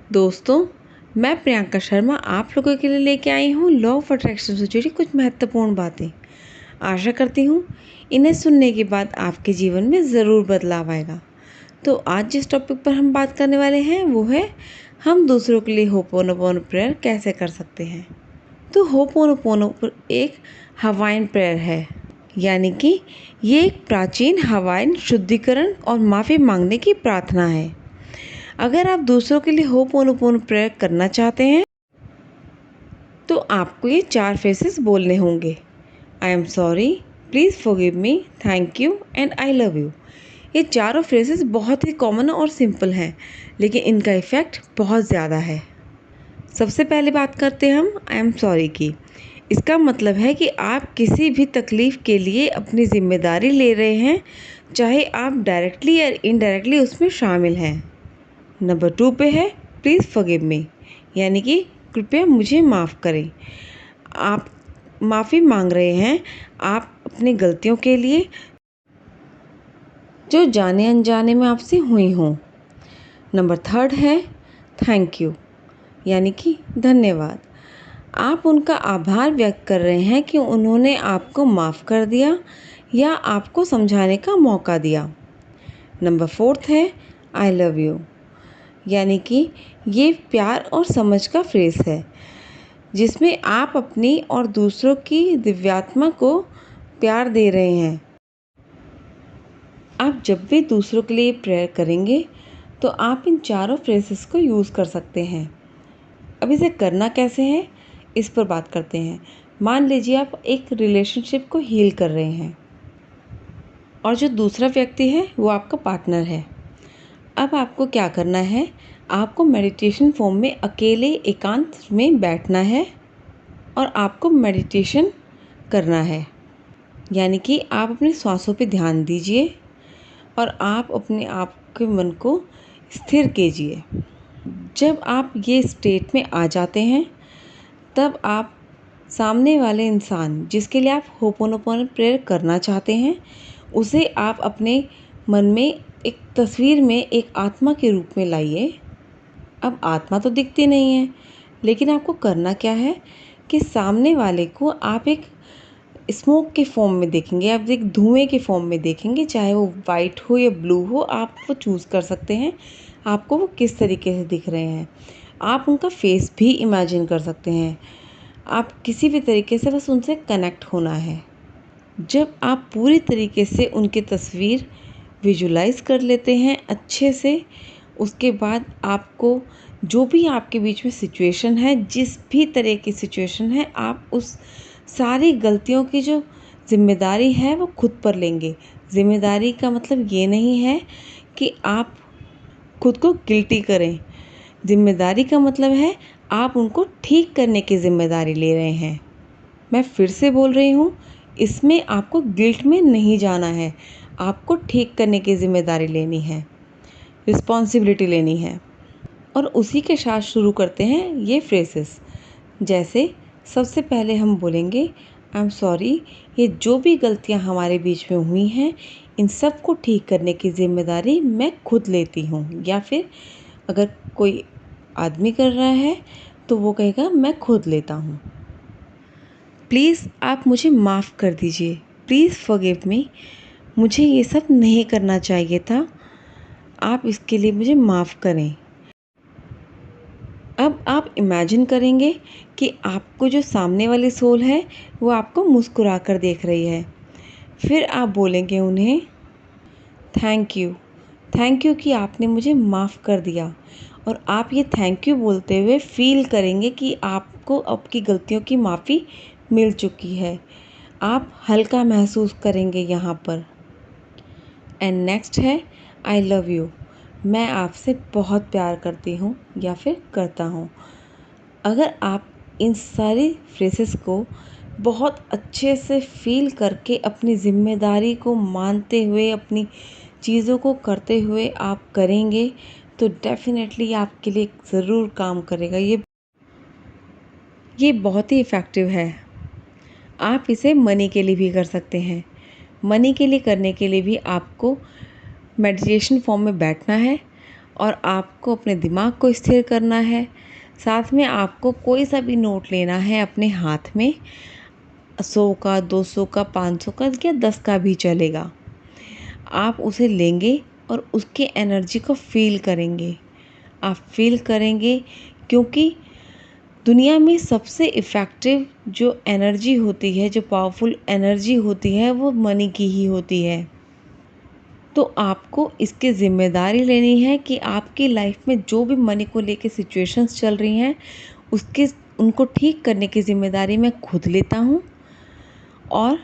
दोस्तों, मैं प्रियंका शर्मा आप लोगों के लिए लेके आई हूँ लॉ ऑफ अट्रैक्शन से जुड़ी कुछ महत्वपूर्ण बातें। आशा करती हूँ इन्हें सुनने के बाद आपके जीवन में ज़रूर बदलाव आएगा। तो आज जिस टॉपिक पर हम बात करने वाले हैं वो है हम दूसरों के लिए होपोनोपोनो प्रेयर कैसे कर सकते हैं। तो होपोनोपोनो एक हवाइन प्रेयर है, यानी कि ये एक प्राचीन हवाइन शुद्धिकरण और माफ़ी मांगने की प्रार्थना है। अगर आप दूसरों के लिए होपोनोपोनो प्रेयर करना चाहते हैं तो आपको ये 4 फ्रेजेस बोलने होंगे। I am sorry, please forgive me, thank you and I love you. ये चारों फ्रेजेस बहुत ही कॉमन और सिंपल हैं, लेकिन इनका इफ़ेक्ट बहुत ज़्यादा है। सबसे पहले बात करते हैं हम आई एम सॉरी की। इसका मतलब है कि आप किसी भी तकलीफ़ के लिए अपनी ज़िम्मेदारी ले रहे हैं, चाहे आप डायरेक्टली या इनडायरेक्टली उसमें शामिल हैं। नंबर 2 पे है प्लीज़ फॉरगिव मी, यानी कि कृपया मुझे माफ़ करें। आप माफ़ी मांग रहे हैं आप अपनी गलतियों के लिए जो जाने अनजाने में आपसे हुई हों। नंबर 3 है थैंक यू, यानी कि धन्यवाद। आप उनका आभार व्यक्त कर रहे हैं कि उन्होंने आपको माफ़ कर दिया या आपको समझाने का मौका दिया। नंबर 4 है आई लव यू, यानी कि ये प्यार और समझ का फ्रेज़ है, जिसमें आप अपनी और दूसरों की दिव्यात्मा को प्यार दे रहे हैं। आप जब भी दूसरों के लिए प्रेयर करेंगे तो आप इन चारों फ्रेजेस को यूज़ कर सकते हैं। अब इसे करना कैसे है, इस पर बात करते हैं। मान लीजिए आप एक रिलेशनशिप को हील कर रहे हैं और जो दूसरा व्यक्ति है वो आपका पार्टनर है। अब आपको क्या करना है, आपको मेडिटेशन फॉर्म में अकेले एकांत में बैठना है और आपको मेडिटेशन करना है, यानी कि आप अपनी सांसों पे ध्यान दीजिए और आप अपने आप के मन को स्थिर कीजिए। जब आप ये स्टेट में आ जाते हैं तब आप सामने वाले इंसान जिसके लिए आप होपोनोपोनो प्रेयर करना चाहते हैं उसे आप अपने मन में एक तस्वीर में एक आत्मा के रूप में लाइए। अब आत्मा तो दिखती नहीं है, लेकिन आपको करना क्या है कि सामने वाले को आप एक स्मोक के फॉर्म में देखेंगे, आप एक धुएं के फॉर्म में देखेंगे, चाहे वो वाइट हो या ब्लू हो, आप वो चूज़ कर सकते हैं आपको वो किस तरीके से दिख रहे हैं। आप उनका फेस भी इमेजिन कर सकते हैं। आप किसी भी तरीके से बस उनसे कनेक्ट होना है। जब आप पूरी तरीके से उनकी तस्वीर विजुलाइज कर लेते हैं अच्छे से, उसके बाद आपको जो भी आपके बीच में सिचुएशन है, जिस भी तरह की सिचुएशन है, आप उस सारी गलतियों की जो ज़िम्मेदारी है वो खुद पर लेंगे। ज़िम्मेदारी का मतलब ये नहीं है कि आप खुद को गिल्टी करें। ज़िम्मेदारी का मतलब है आप उनको ठीक करने की ज़िम्मेदारी ले रहे हैं। मैं फिर से बोल रही हूँ, इसमें आपको गिल्ट में नहीं जाना है, आपको ठीक करने की ज़िम्मेदारी लेनी है, रिस्पॉन्सिबिलिटी लेनी है। और उसी के साथ शुरू करते हैं ये फ्रेजेस। जैसे सबसे पहले हम बोलेंगे आई एम सॉरी, ये जो भी गलतियाँ हमारे बीच में हुई हैं इन सब को ठीक करने की ज़िम्मेदारी मैं खुद लेती हूँ। या फिर अगर कोई आदमी कर रहा है तो वो कहेगा मैं खुद लेता हूँ। प्लीज़ आप मुझे माफ़ कर दीजिए, प्लीज़ फॉरगिव मी, मुझे ये सब नहीं करना चाहिए था, आप इसके लिए मुझे माफ़ करें। अब आप इमेजिन करेंगे कि आपको जो सामने वाली सोल है वो आपको मुस्कुरा कर देख रही है। फिर आप बोलेंगे उन्हें थैंक यू, थैंक यू कि आपने मुझे माफ़ कर दिया। और आप ये थैंक यू बोलते हुए फ़ील करेंगे कि आपको आपकी गलतियों की माफ़ी मिल चुकी है। आप हल्का महसूस करेंगे यहाँ पर। एंड नेक्स्ट है आई लव यू, मैं आपसे बहुत प्यार करती हूँ या फिर करता हूँ। अगर आप इन सारी फ्रेजेस को बहुत अच्छे से फ़ील करके अपनी ज़िम्मेदारी को मानते हुए अपनी चीज़ों को करते हुए आप करेंगे तो डेफ़िनेटली आपके लिए ज़रूर काम करेगा। ये बहुत ही इफ़ेक्टिव है। आप इसे मनी के लिए भी कर सकते हैं। मनी के लिए करने के लिए भी आपको मेडिटेशन फॉर्म में बैठना है और आपको अपने दिमाग को स्थिर करना है। साथ में आपको कोई सा भी नोट लेना है अपने हाथ में, 100 का, 200 का, 500 का या 10 का भी चलेगा। आप उसे लेंगे और उसकी एनर्जी को फ़ील करेंगे। आप फ़ील करेंगे क्योंकि दुनिया में सबसे इफ़ेक्टिव जो एनर्जी होती है, जो पावरफुल एनर्जी होती है, वो मनी की ही होती है। तो आपको इसकी ज़िम्मेदारी लेनी है कि आपकी लाइफ में जो भी मनी को लेके सिचुएशंस चल रही हैं, उसकी उनको ठीक करने की ज़िम्मेदारी मैं खुद लेता हूँ। और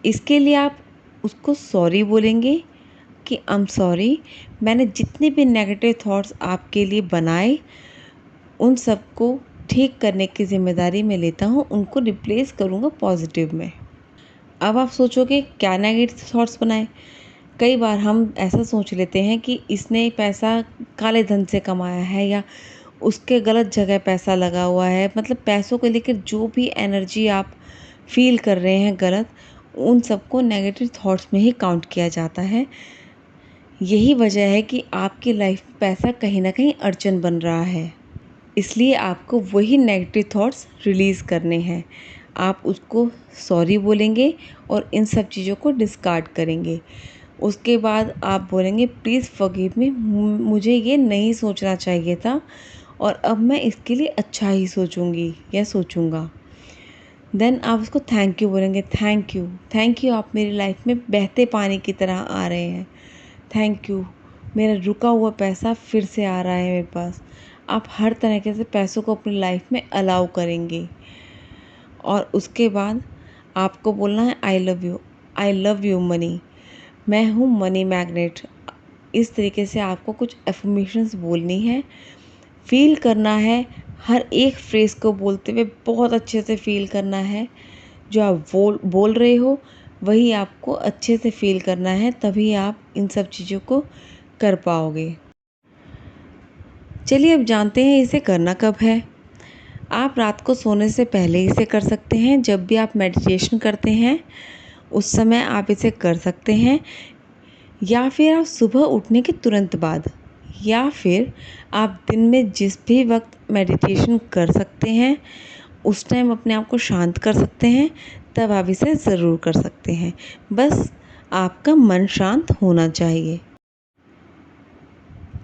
इसके लिए आप उसको सॉरी बोलेंगे कि आई एम सॉरी, मैंने जितने भी नेगेटिव थॉट्स आपके लिए बनाए, उन सबको ठीक करने की ज़िम्मेदारी मैं लेता हूँ, उनको रिप्लेस करूँगा पॉजिटिव में। अब आप सोचोगे क्या नेगेटिव थॉट्स बनाए? कई बार हम ऐसा सोच लेते हैं कि इसने पैसा काले धन से कमाया है या उसके गलत जगह पैसा लगा हुआ है। मतलब पैसों को लेकर जो भी एनर्जी आप फील कर रहे हैं गलत, उन सबको नेगेटिव थॉट्स में ही काउंट किया जाता है। यही वजह है कि आपकी लाइफ में पैसा कहीं ना कहीं अड़चन बन रहा है। इसलिए आपको वही नेगेटिव थॉट्स रिलीज़ करने हैं। आप उसको सॉरी बोलेंगे और इन सब चीज़ों को डिस्कार्ड करेंगे। उसके बाद आप बोलेंगे प्लीज़ फॉरगिव मी, मुझे ये नहीं सोचना चाहिए था और अब मैं इसके लिए अच्छा ही सोचूंगी या सोचूंगा। देन आप उसको थैंक यू बोलेंगे, थैंक यू, आप मेरी लाइफ में बहते पानी की तरह आ रहे हैं। थैंक यू, मेरा रुका हुआ पैसा फिर से आ रहा है मेरे पास। आप हर तरीके से पैसों को अपनी लाइफ में अलाउ करेंगे। और उसके बाद आपको बोलना है आई लव यू मनी, मैं हूँ मनी मैग्नेट। इस तरीके से आपको कुछ एफर्मेशंस बोलनी है, फील करना है। हर एक फ्रेज़ को बोलते हुए बहुत अच्छे से फील करना है। जो आप बोल रहे हो वही आपको अच्छे से फील करना है, तभी आप इन सब चीज़ों को कर पाओगे। चलिए अब जानते हैं इसे करना कब है। आप रात को सोने से पहले इसे कर सकते हैं। जब भी आप मेडिटेशन करते हैं उस समय आप इसे कर सकते हैं, या फिर आप सुबह उठने के तुरंत बाद, या फिर आप दिन में जिस भी वक्त मेडिटेशन कर सकते हैं उस टाइम अपने आप को शांत कर सकते हैं, तब आप इसे ज़रूर कर सकते हैं। बस आपका मन शांत होना चाहिए।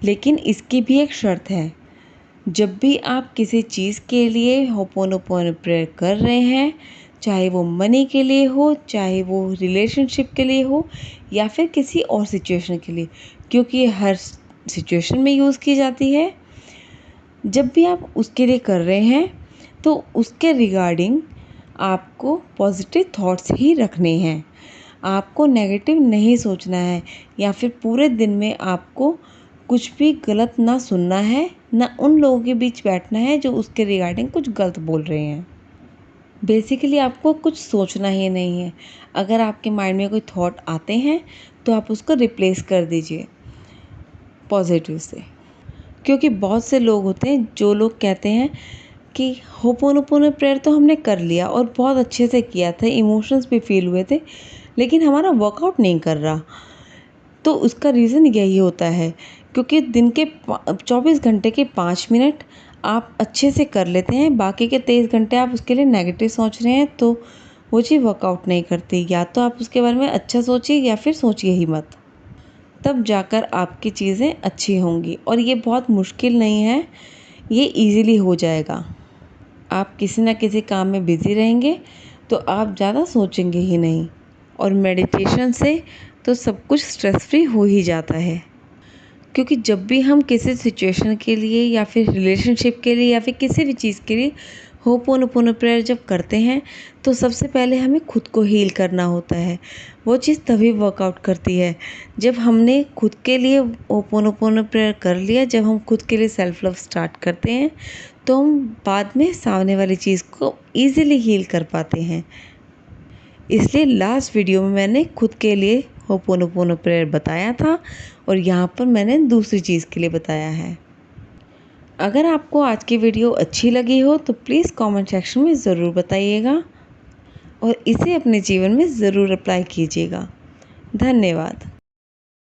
लेकिन इसकी भी एक शर्त है, जब भी आप किसी चीज़ के लिए होपोनोपोनो प्रेयर कर रहे हैं, चाहे वो मनी के लिए हो, चाहे वो रिलेशनशिप के लिए हो, या फिर किसी और सिचुएशन के लिए, क्योंकि ये हर सिचुएशन में यूज़ की जाती है। जब भी आप उसके लिए कर रहे हैं तो उसके रिगार्डिंग आपको पॉजिटिव थॉट्स ही रखने हैं। आपको नेगेटिव नहीं सोचना है, या फिर पूरे दिन में आपको कुछ भी गलत ना सुनना है, ना उन लोगों के बीच बैठना है जो उसके रिगार्डिंग कुछ गलत बोल रहे हैं। बेसिकली आपको कुछ सोचना ही नहीं है। अगर आपके माइंड में कोई थॉट आते हैं तो आप उसको रिप्लेस कर दीजिए पॉजिटिव से। क्योंकि बहुत से लोग होते हैं जो लोग कहते हैं कि होपोनोपोनो प्रेयर तो हमने कर लिया और बहुत अच्छे से किया था, इमोशंस भी फील हुए थे, लेकिन हमारा वर्कआउट नहीं कर रहा। तो उसका रीज़न यही होता है क्योंकि दिन के 24 घंटे के 5 मिनट आप अच्छे से कर लेते हैं, बाकी के 23 घंटे आप उसके लिए नेगेटिव सोच रहे हैं, तो वो चीज़ वर्कआउट नहीं करती। या तो आप उसके बारे में अच्छा सोचिए या फिर सोचिए ही मत, तब जाकर आपकी चीज़ें अच्छी होंगी। और ये बहुत मुश्किल नहीं है, ये इजीली हो जाएगा। आप किसी ना किसी काम में बिज़ी रहेंगे तो आप ज़्यादा सोचेंगे ही नहीं, और मेडिटेशन से तो सब कुछ स्ट्रेस फ्री हो ही जाता है। क्योंकि जब भी हम किसी सिचुएशन के लिए या फिर रिलेशनशिप के लिए या फिर किसी भी चीज़ के लिए होपोनोपोनो प्रेयर जब करते हैं तो सबसे पहले हमें खुद को हील करना होता है। वो चीज़ तभी वर्कआउट करती है जब हमने खुद के लिए होपोनोपोनो प्रेयर कर लिया। जब हम खुद के लिए सेल्फ लव स्टार्ट करते हैं तो हम बाद में सामने वाली चीज़ को ईज़िली हील कर पाते हैं। इसलिए लास्ट वीडियो में मैंने खुद के लिए होपोनोपोनो प्रेयर बताया था और यहाँ पर मैंने दूसरी चीज़ के लिए बताया है। अगर आपको आज की वीडियो अच्छी लगी हो तो प्लीज़ कमेंट सेक्शन में ज़रूर बताइएगा और इसे अपने जीवन में ज़रूर अप्लाई कीजिएगा। धन्यवाद।